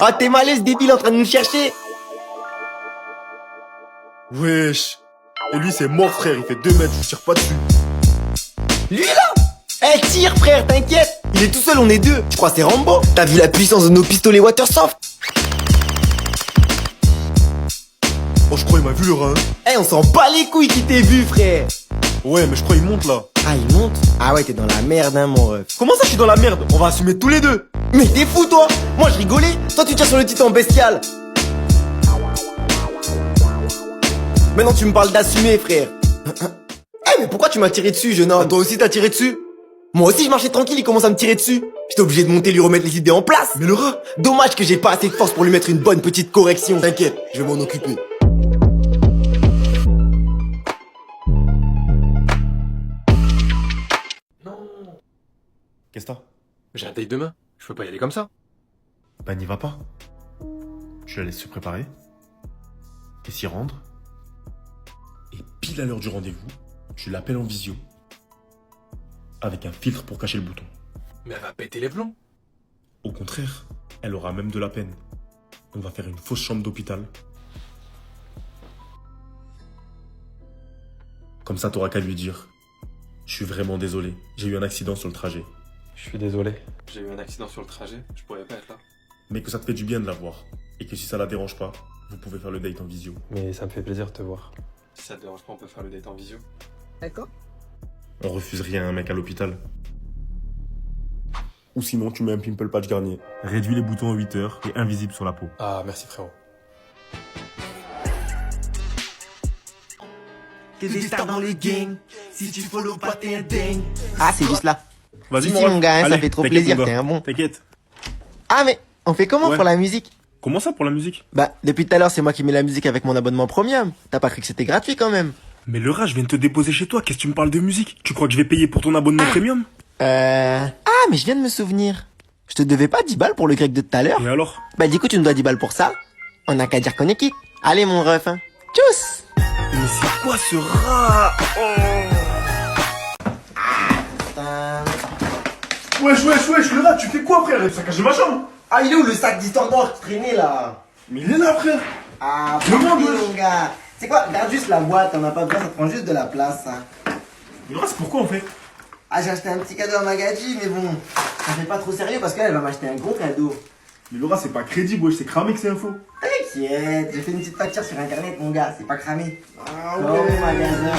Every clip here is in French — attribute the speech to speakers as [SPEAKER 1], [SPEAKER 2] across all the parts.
[SPEAKER 1] Ah, t'es malais, ce débile en train de nous chercher.
[SPEAKER 2] Wesh. Et lui, c'est mort, frère. Il fait 2 mètres, je tire pas dessus.
[SPEAKER 1] Lui là. Eh, tire frère, t'inquiète. Il est tout seul, on est deux. Tu crois que c'est Rambo? T'as vu la puissance de nos pistolets Watersoft?
[SPEAKER 2] Oh, je crois il m'a vu le rein.
[SPEAKER 1] Eh, on s'en bat les couilles qui t'ait vu, frère.
[SPEAKER 2] Ouais, mais je crois il monte là.
[SPEAKER 1] Ah, il monte? Ah ouais, t'es dans la merde, hein, mon ref.
[SPEAKER 2] Comment ça, je suis dans la merde? On va assumer tous les deux.
[SPEAKER 1] Mais t'es fou, toi. Moi, je rigolais. Toi, tu tires sur le titan bestial. Maintenant, tu me parles d'assumer, frère. Eh, mais pourquoi tu m'as tiré dessus, jeune homme?
[SPEAKER 2] Toi aussi, t'as tiré dessus?
[SPEAKER 1] Moi aussi, je marchais tranquille, il commence à me tirer dessus. J'étais obligé de monter, lui remettre les idées en place.
[SPEAKER 2] Mais le rat.
[SPEAKER 1] Dommage que j'ai pas assez de force pour lui mettre une bonne petite correction. T'inquiète, je vais m'en occuper.
[SPEAKER 3] Non.
[SPEAKER 2] Qu'est-ce que t'as?
[SPEAKER 3] J'ai un date demain. Je peux pas y aller comme ça.
[SPEAKER 2] Bah, n'y va pas. Tu la laisses se préparer. Et s'y rendre. Et pile à l'heure du rendez-vous, tu l'appelles en visio. Avec un filtre pour cacher le bouton.
[SPEAKER 3] Mais elle va péter les plombs.
[SPEAKER 2] Au contraire, elle aura même de la peine. On va faire une fausse chambre d'hôpital. Comme ça, t'auras qu'à lui dire. Je suis vraiment désolé, j'ai eu un accident sur le trajet.
[SPEAKER 3] Je suis désolé. J'ai eu un accident sur le trajet. Je pourrais pas être là.
[SPEAKER 2] Mais que ça te fait du bien de la voir. Et que si ça la dérange pas, vous pouvez faire le date en visio.
[SPEAKER 3] Mais ça me fait plaisir de te voir. Si ça te dérange pas, on peut faire le date en visio.
[SPEAKER 1] D'accord.
[SPEAKER 2] On refuse rien à un mec à l'hôpital. Ou sinon, tu mets un pimple patch Garnier. Réduis les boutons en 8 heures et invisible sur la peau.
[SPEAKER 3] Ah, merci frérot.
[SPEAKER 1] T'es des stars dans le gang. Si tu follow pas, t'es un dingue. Ah, c'est juste là.
[SPEAKER 2] Vas-y,
[SPEAKER 1] Si, mon gars, hein, ça
[SPEAKER 2] Allez,
[SPEAKER 1] fait trop
[SPEAKER 2] t'inquiète,
[SPEAKER 1] plaisir,
[SPEAKER 2] mon gars.
[SPEAKER 1] t'es un bon.
[SPEAKER 2] T'inquiète.
[SPEAKER 1] Ah, mais on fait comment
[SPEAKER 2] Ouais.
[SPEAKER 1] pour la musique?
[SPEAKER 2] Comment ça pour la musique?
[SPEAKER 1] Bah, depuis tout à l'heure, c'est moi qui mets la musique avec mon abonnement premium. T'as pas cru que c'était gratuit quand même?
[SPEAKER 2] Mais le rat, je viens de te déposer chez toi. Qu'est-ce que tu me parles de musique? Tu crois que je vais payer pour ton abonnement premium?
[SPEAKER 1] Ah, mais je viens de me souvenir. Je te devais pas 10 balles pour le grec de tout à l'heure?
[SPEAKER 2] Et alors?
[SPEAKER 1] Bah, du coup, tu nous dois 10 balles pour ça. On a qu'à dire qu'on est quitte. Allez, mon ref, hein. Tchuss!
[SPEAKER 2] Mais c'est quoi ce rat? Wesh, le rat, tu fais quoi, frère? Ça cache ma chambre.
[SPEAKER 1] Ah, il est où le sac d'histoire d'or qui traînait là?
[SPEAKER 2] Mais il est là, frère.
[SPEAKER 1] Ah,
[SPEAKER 2] Le monde,
[SPEAKER 1] parfait,
[SPEAKER 2] wesh.
[SPEAKER 1] mon gars. C'est quoi? Regarde juste la boîte, t'en as pas besoin, ça prend juste de la place, hein.
[SPEAKER 2] Mais le rat, c'est pourquoi, en fait?
[SPEAKER 1] Ah, j'ai acheté un petit cadeau à Magadji, mais bon, ça fait pas trop sérieux parce qu'elle va m'acheter un gros cadeau.
[SPEAKER 2] Mais le rat, c'est pas crédible, wesh, c'est cramé que c'est info.
[SPEAKER 1] T'inquiète, j'ai fait une petite facture sur internet, mon gars, c'est pas cramé.
[SPEAKER 2] Ah
[SPEAKER 1] Comme au magasin.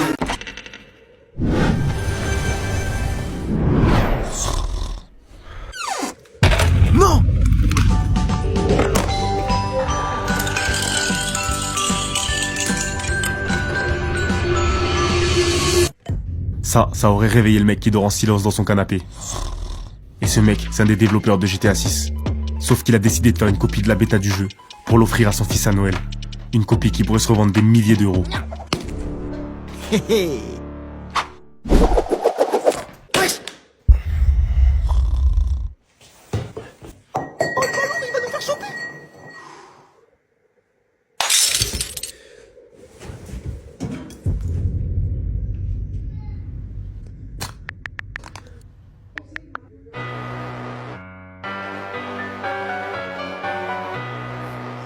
[SPEAKER 2] Non! Ça aurait réveillé le mec qui dort en silence dans son canapé. Et ce mec, c'est un des développeurs de GTA 6. Sauf qu'il a décidé de faire une copie de la bêta du jeu pour l'offrir à son fils à Noël. Une copie qui pourrait se revendre des milliers d'euros.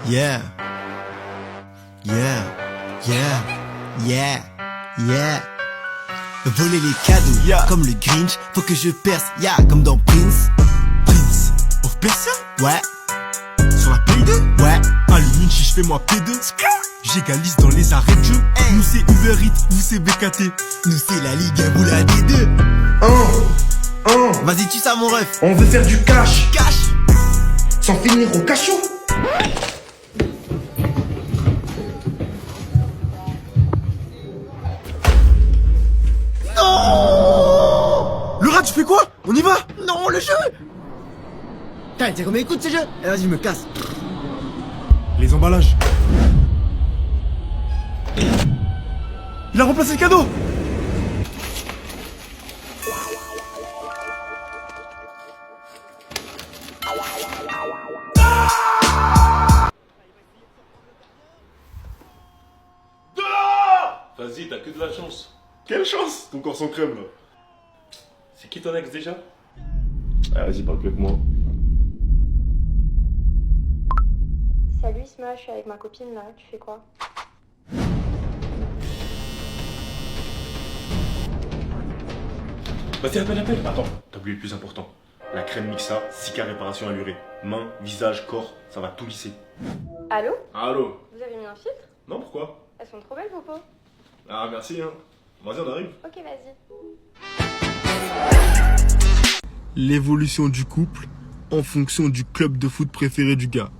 [SPEAKER 4] Yeah. Yeah. Yeah. Yeah. Yeah. Voler les cadeaux,
[SPEAKER 2] Yeah.
[SPEAKER 4] comme le Grinch, faut que je perce, yeah, comme dans Prince. Prince of Persia? Ouais. Sur la Play 2? Ouais. Allume si je fais moi P2. J'égalise dans les arrêts de jeu. Nous c'est Uber Eats, vous c'est BKT. Nous c'est la Ligue 1, vous la D2. Vas-y, tu ça mon ref.
[SPEAKER 2] On veut faire du cash,
[SPEAKER 4] Cash.
[SPEAKER 2] sans finir au cachot. Le rat, tu fais quoi? On y va?
[SPEAKER 1] Non, le jeu! Putain, tiens, comment écoute ce jeu? Eh, vas-y, je me casse.
[SPEAKER 2] Les emballages. Il a remplacé le cadeau.
[SPEAKER 5] Vas-y, t'as que de la chance.
[SPEAKER 2] Quelle chance, ton corps sans crème là.
[SPEAKER 5] C'est qui ton ex déjà?
[SPEAKER 2] Ah, vas-y, parle plus avec moi.
[SPEAKER 6] Salut Isma, je suis avec ma copine là, tu fais quoi?
[SPEAKER 5] Vas-y, appelle. Attends, t'as oublié le plus important. La crème Mixa, 6K réparation allurée. Main, visage, corps, ça va tout lisser.
[SPEAKER 6] Allô?
[SPEAKER 5] Allô?
[SPEAKER 6] Vous avez mis un filtre?
[SPEAKER 5] Non, pourquoi?
[SPEAKER 6] Elles sont trop belles vos peaux.
[SPEAKER 5] Ah, merci, hein. Vas-y, on arrive.
[SPEAKER 6] Ok, vas-y.
[SPEAKER 4] L'évolution du couple en fonction du club de foot préféré du gars.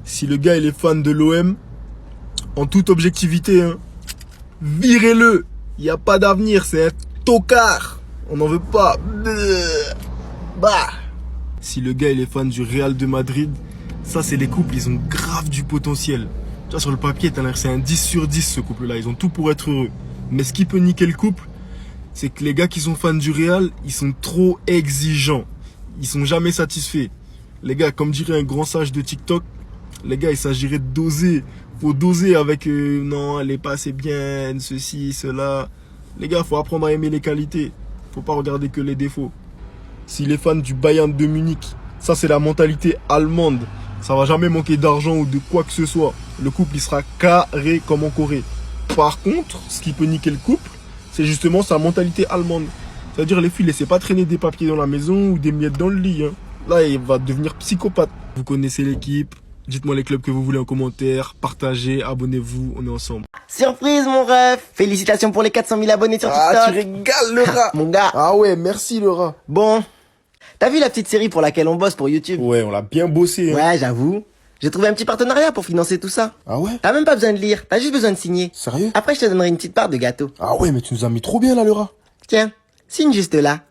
[SPEAKER 4] Si le gars il est fan de l'OM, en toute objectivité, hein, virez-le. Il n'y a pas d'avenir, c'est un tocard. On n'en veut pas. Bah. Si le gars il est fan du Real de Madrid, ça c'est les couples, ils ont grave du potentiel. Tu vois, sur le papier, t'as l'air que c'est un 10 sur 10 ce couple-là, ils ont tout pour être heureux. Mais ce qui peut niquer le couple, c'est que les gars qui sont fans du Real, ils sont trop exigeants. Ils sont jamais satisfaits. Les gars, comme dirait un grand sage de TikTok, les gars, il s'agirait de doser. Faut doser avec non, elle est pas assez bien, ceci, cela. Les gars, faut apprendre à aimer les qualités. Faut pas regarder que les défauts. S'il est fan du Bayern de Munich, ça c'est la mentalité allemande. Ça va jamais manquer d'argent ou de quoi que ce soit. Le couple, il sera carré comme en Corée. Par contre, ce qui peut niquer le couple, c'est justement sa mentalité allemande. C'est-à-dire, les filles, laissez pas traîner des papiers dans la maison ou des miettes dans le lit. Hein. Là, il va devenir psychopathe. Vous connaissez l'équipe. Dites-moi les clubs que vous voulez en commentaire. Partagez, abonnez-vous, on est ensemble.
[SPEAKER 1] Surprise mon ref. Félicitations pour les 400 000 abonnés sur TikTok.
[SPEAKER 4] Ah, tu régales le rat.
[SPEAKER 1] Mon gars.
[SPEAKER 4] Ah ouais, merci le rat.
[SPEAKER 1] Bon, t'as vu la petite série pour laquelle on bosse pour YouTube?
[SPEAKER 4] Ouais, on l'a bien bossé. Hein.
[SPEAKER 1] Ouais, j'avoue. J'ai trouvé un petit partenariat pour financer tout ça.
[SPEAKER 4] Ah ouais?
[SPEAKER 1] T'as même pas besoin de lire, t'as juste besoin de signer.
[SPEAKER 4] Sérieux?
[SPEAKER 1] Après, je te donnerai une petite part de gâteau.
[SPEAKER 4] Ah ouais, mais tu nous as mis trop bien là le rat.
[SPEAKER 1] Tiens, signe juste là.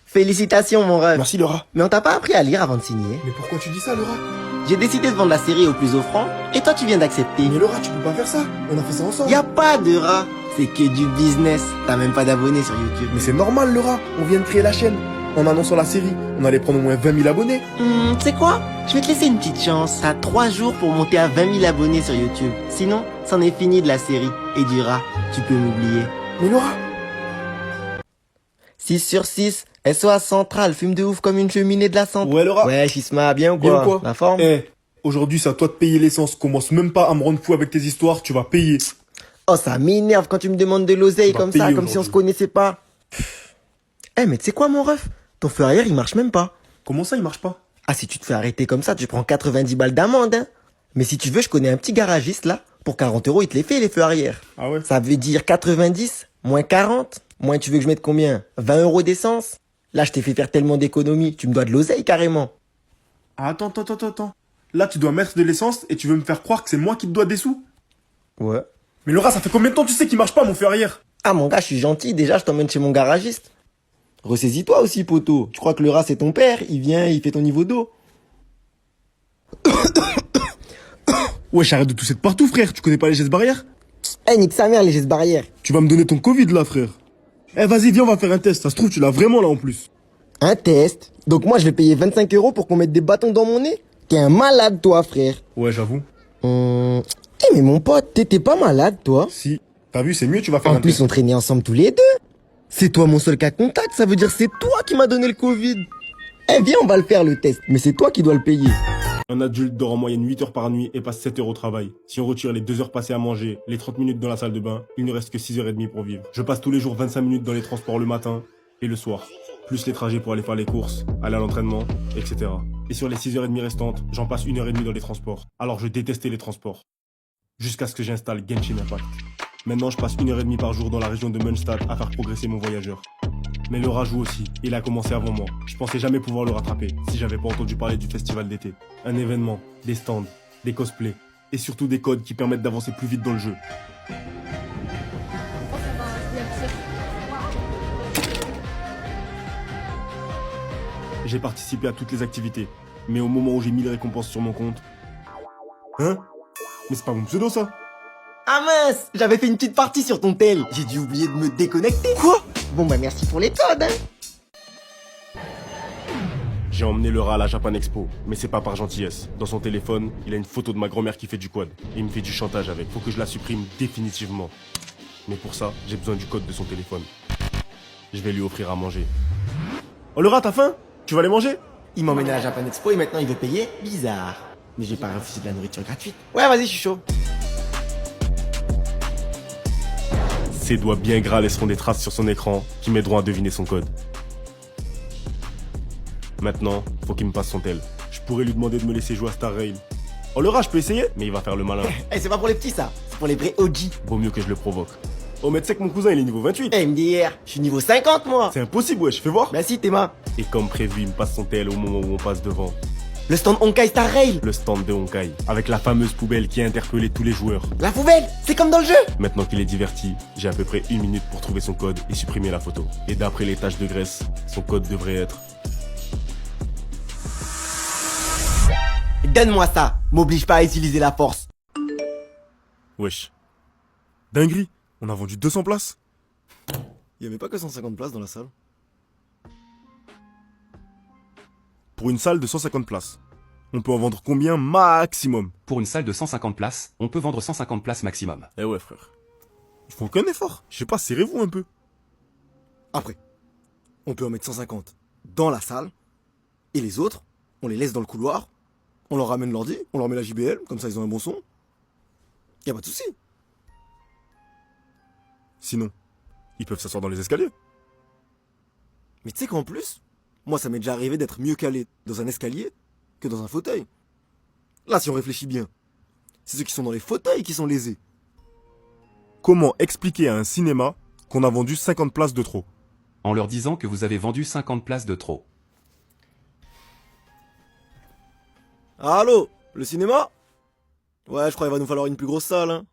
[SPEAKER 1] Félicitations mon ref.
[SPEAKER 4] Merci le rat.
[SPEAKER 1] Mais on t'a pas appris à lire avant de signer.
[SPEAKER 4] Mais pourquoi tu dis ça le rat?
[SPEAKER 1] J'ai décidé de vendre la série au plus offrant, et toi tu viens d'accepter.
[SPEAKER 4] Mais le rat, tu peux pas faire ça. On a fait ça ensemble.
[SPEAKER 1] Y a pas de rat, c'est que du business. T'as même pas d'abonnés sur YouTube.
[SPEAKER 4] Mais c'est normal le rat. On vient de créer la chaîne. En annonçant la série, on allait prendre au moins 20 000 abonnés.
[SPEAKER 1] Tu sais quoi? Je vais te laisser une petite chance. T'as 3 jours pour monter à 20 000 abonnés sur YouTube. Sinon, c'en est fini de la série. Et du rat, tu peux m'oublier.
[SPEAKER 4] Mais le rat.
[SPEAKER 1] 6 sur 6, SOS Central, fume de ouf comme une cheminée de la santé.
[SPEAKER 4] Ouais le rat.
[SPEAKER 1] Ouais, Chisma, bien ou quoi?
[SPEAKER 4] Bien ou quoi?
[SPEAKER 1] La forme?
[SPEAKER 4] Eh, aujourd'hui c'est à toi de payer l'essence. Commence même pas à me rendre fou avec tes histoires, tu vas payer.
[SPEAKER 1] Oh, ça m'énerve quand tu me demandes de l'oseille
[SPEAKER 4] Tu vas
[SPEAKER 1] comme ça,
[SPEAKER 4] payer
[SPEAKER 1] comme si on se
[SPEAKER 4] aujourd'hui.
[SPEAKER 1] connaissait pas. Eh, mais tu sais quoi, mon ref? Ton feu arrière, il marche même pas.
[SPEAKER 4] Comment ça il marche pas?
[SPEAKER 1] Ah, si tu te fais arrêter comme ça, tu prends 90 balles d'amende, hein. Mais si tu veux, je connais un petit garagiste, là. Pour 40 €, il te les fait, les feux arrière.
[SPEAKER 4] Ah ouais?
[SPEAKER 1] Ça veut dire 90, moins 40. Moins tu veux que je mette combien? 20 € d'essence? Là, je t'ai fait faire tellement d'économies, tu me dois de l'oseille, carrément.
[SPEAKER 4] Ah, attends. Là tu dois mettre de l'essence et tu veux me faire croire que c'est moi qui te dois des sous?
[SPEAKER 1] Ouais.
[SPEAKER 4] Mais le rat, ça fait combien de temps tu sais qu'il marche pas mon feu arrière?
[SPEAKER 1] Ah, mon gars, je suis gentil, déjà, je t'emmène chez mon garagiste. Ressaisis-toi aussi, poteau. Tu crois que le rat, c'est ton père? Il vient, il fait ton niveau d'eau.
[SPEAKER 4] Ouais, j'arrête de tousser de partout frère, tu connais pas les gestes barrières?
[SPEAKER 1] Eh, nique sa mère, les gestes barrières.
[SPEAKER 4] Tu vas me donner ton Covid là frère. Eh vas-y viens on va faire un test, ça se trouve tu l'as vraiment là en plus.
[SPEAKER 1] Un test? Donc moi, je vais payer 25 € pour qu'on mette des bâtons dans mon nez? T'es un malade, toi, frère.
[SPEAKER 4] Ouais j'avoue.
[SPEAKER 1] Eh, mais mon pote, t'étais pas malade, toi?
[SPEAKER 4] Si. T'as vu c'est mieux, tu vas faire
[SPEAKER 1] En
[SPEAKER 4] un
[SPEAKER 1] plus,
[SPEAKER 4] test.
[SPEAKER 1] on traînait ensemble tous les deux. C'est toi mon seul cas contact, ça veut dire c'est toi qui m'as donné le Covid. Eh, viens, on va le faire, le test. Mais c'est toi qui dois le payer.
[SPEAKER 5] Un adulte dort en moyenne 8 heures par nuit et passe 7 heures au travail. Si on retire les 2 heures passées à manger, les 30 minutes dans la salle de bain, il ne reste que 6h30 pour vivre. Je passe tous les jours 25 minutes dans les transports le matin et le soir. Plus les trajets pour aller faire les courses, aller à l'entraînement, etc. Et sur les 6h30 restantes, j'en passe 1h30 dans les transports. Alors je détestais les transports. Jusqu'à ce que j'installe Genshin Impact. Maintenant je passe 1h30 par jour dans la région de Mondstadt à faire progresser mon voyageur. Mais le rat joue aussi, il a commencé avant moi. Je pensais jamais pouvoir le rattraper, si j'avais pas entendu parler du festival d'été. Un événement, des stands, des cosplays, et surtout des codes qui permettent d'avancer plus vite dans le jeu. J'ai participé à toutes les activités, mais au moment où j'ai mis les récompenses sur mon compte... Hein? Mais c'est pas mon pseudo ça?
[SPEAKER 1] Ah mince, j'avais fait une petite partie sur ton tel. J'ai dû oublier de me déconnecter. Quoi? Bon bah merci pour les codes, hein.
[SPEAKER 5] J'ai emmené le rat à la Japan Expo, mais c'est pas par gentillesse. Dans son téléphone, il a une photo de ma grand-mère qui fait du quad. Et il me fait du chantage avec. Faut que je la supprime définitivement. Mais pour ça, j'ai besoin du code de son téléphone. Je vais lui offrir à manger.
[SPEAKER 4] Oh le rat t'as faim? Tu vas aller manger?
[SPEAKER 1] Il m'a emmené à la Japan Expo et maintenant il veut payer? Bizarre. Mais j'ai pas refusé de la nourriture gratuite. Ouais, vas-y, je suis chaud.
[SPEAKER 5] Ses doigts bien gras laisseront des traces sur son écran qui m'aideront à deviner son code. Maintenant, faut qu'il me passe son tel. Je pourrais lui demander de me laisser jouer à Star Rail. Oh le rat, je peux essayer, mais il va faire le malin.
[SPEAKER 1] Eh, c'est pas pour les petits, ça. C'est pour les vrais OG.
[SPEAKER 5] Vaut mieux que je le provoque. Oh mais tu sais que mon cousin il est niveau 28.
[SPEAKER 1] Eh, MDR, je suis niveau 50, moi.
[SPEAKER 5] C'est impossible, wesh, fais voir.
[SPEAKER 1] Bah si, Théma.
[SPEAKER 5] Et comme prévu, il me passe son tel au moment où on passe devant.
[SPEAKER 1] Le stand Honkai Star Rail.
[SPEAKER 5] Le stand de Honkai, avec la fameuse poubelle qui a interpellé tous les joueurs.
[SPEAKER 1] La poubelle, c'est comme dans le jeu.
[SPEAKER 5] Maintenant qu'il est diverti, j'ai à peu près 1 minute pour trouver son code et supprimer la photo. Et d'après les taches de graisse, son code devrait être...
[SPEAKER 1] Donne-moi ça. M'oblige pas à utiliser la force.
[SPEAKER 5] Wesh. Dinguerie, on a vendu 200 places.
[SPEAKER 7] Il y avait pas que 150 places dans la salle.
[SPEAKER 5] Pour une salle de 150 places. On peut en vendre combien maximum?
[SPEAKER 8] Pour une salle de 150 places, on peut vendre 150 places maximum.
[SPEAKER 5] Eh ouais frère. Ils font aucun effort. Je sais pas, serrez-vous un peu.
[SPEAKER 7] Après, on peut en mettre 150 dans la salle. Et les autres, on les laisse dans le couloir. On leur ramène l'ordi, on leur met la JBL, comme ça ils ont un bon son. Y a pas de souci.
[SPEAKER 5] Sinon, ils peuvent s'asseoir dans les escaliers.
[SPEAKER 7] Mais tu sais qu'en plus, moi ça m'est déjà arrivé d'être mieux calé dans un escalier que dans un fauteuil. Là, si on réfléchit bien, c'est ceux qui sont dans les fauteuils qui sont lésés.
[SPEAKER 5] Comment expliquer à un cinéma qu'on a vendu 50 places de trop?
[SPEAKER 8] En leur disant que vous avez vendu 50 places de trop.
[SPEAKER 7] Allô, le cinéma? Ouais, je crois qu'il va nous falloir une plus grosse salle, hein.